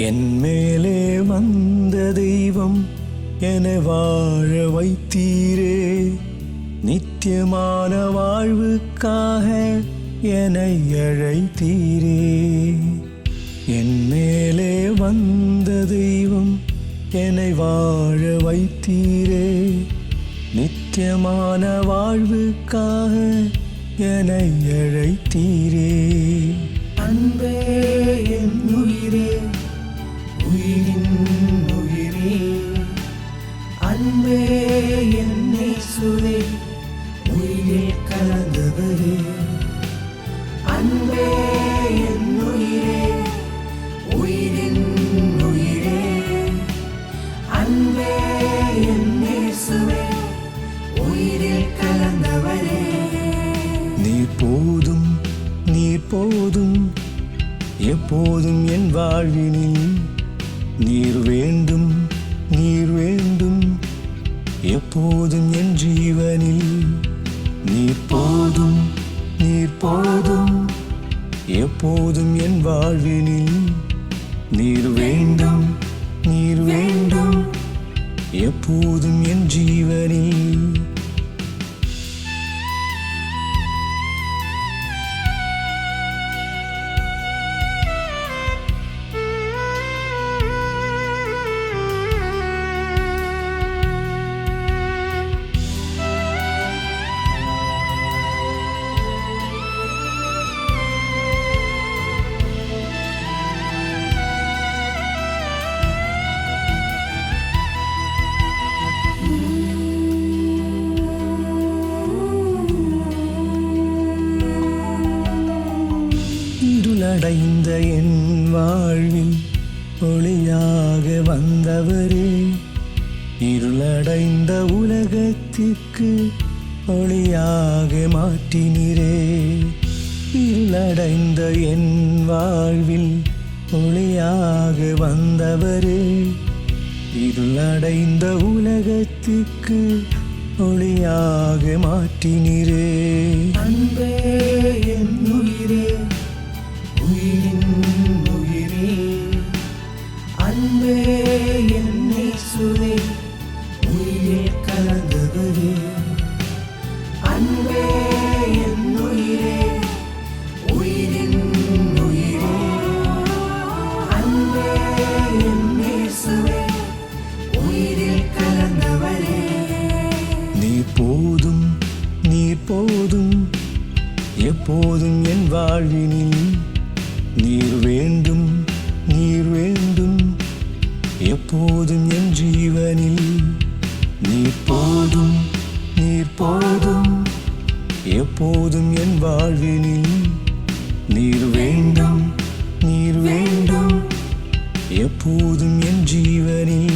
என் மேலே வந்த தெய்வம் என வாழ வைத்தீரே, நித்தியமான வாழ்வுக்காக என்னை அழைத்தீரே. என் மேலே வந்த தெய்வம் என்னை வாழ வைத்தீரே, நித்தியமான வாழ்வுக்காக என்னை அழைத்தீரே. அன்பே என் உயிரே, உயிரின் உயிரே, அன்பே என் இயேசுவே, உயிரில் கலந்தவரே. அன்பே என் உயிரே, உயிரின் உயிரே, அன்பே என் இயேசுவே, உயிரில் கலந்தவரே. நீர் போதும், நீர் போதும், எப்போதும் என் வாழ்வினில். நீர் வேண்டும், நீர் வேண்டும், எப்போதும் என் ஜீவனில். நீர் போதும், நீர் போதும், எப்போதும் என் வாழ்வினில். நீர் வேண்டும், நீர் வேண்டும், எப்போதும் என் ஜீவனில். இருளடைந்த என் வாழ்வில் ஒளியாக வந்தவரே, இருளடைந்த உலகத்திற்கு ஒளியாக மாற்றினீரே. இருளடைந்த என் வாழ்வில் ஒளியாக வந்தவரே, இருளடைந்த உலகத்திற்கு ஒளியாக மாற்றினீரே. அன்பே என் உயிரே, உயிரின் உயிரே, அன்பே என் இயேசுவே, உயிரில் கலந்தவரே. அன்பே என் உயிரே, உயிரின் உயிரே, அன்பே என் இயேசுவே, உயிரில் கலந்தவரே. நீர் போதும், நீர் போதும், எப்போதும் என் வாழ்வினில். நீர் வேண்டும், நீர் வேண்டும், எப்போதும் என் ஜீவனில். நீர் போதும், நீர் போதும், எப்போதும் என் வாழ்வினில். நீர் வேண்டும், நீர் வேண்டும், எப்போதும் என் ஜீவனில்.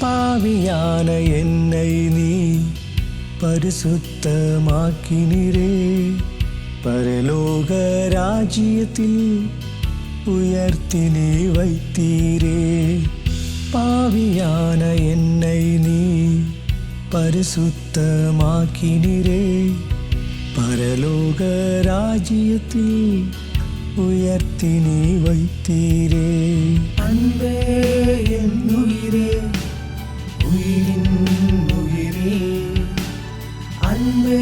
பாவியான என்னை நீ பரிசுத்தமாக்கினீரே, பரலோக ராஜ்யத்தில் உயர்த்தினே வைத்தீரே. பாவியான என்னை நீ பரிசுத்தமாக்கினீரே, பரலோக ராஜ்யத்தில் உயர்த்தினே வைத்தீரே. அன்பே என் உயிரே, உயிரின் உயிரே, அன்பே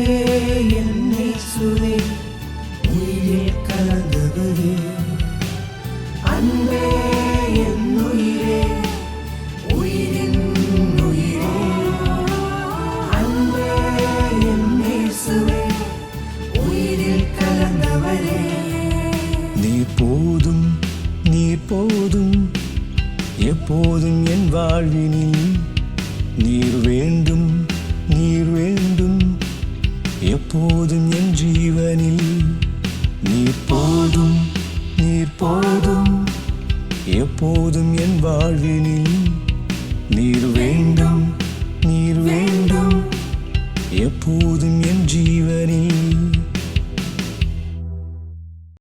என் இயேசுவே, உயிரில் கலந்தவரே. அன்பே என் உயிரே, உயிரின் உயிரே, அன்பே என் இயேசுவே, உயிரில் கலந்தவரே. நீர் போதும், நீர் போதும், எப்போதும் என் வாழ்வினில். நீர் வேண்டும், நீர் வேண்டும், எப்போதும் என் ஜீவனில். நீர் போதும், நீர் எப்போதும் எப்போதும் என் வாழ்வினில் நீர் வேண்டும் நீர் வேண்டும் எப்போதும் என் ஜீவனில்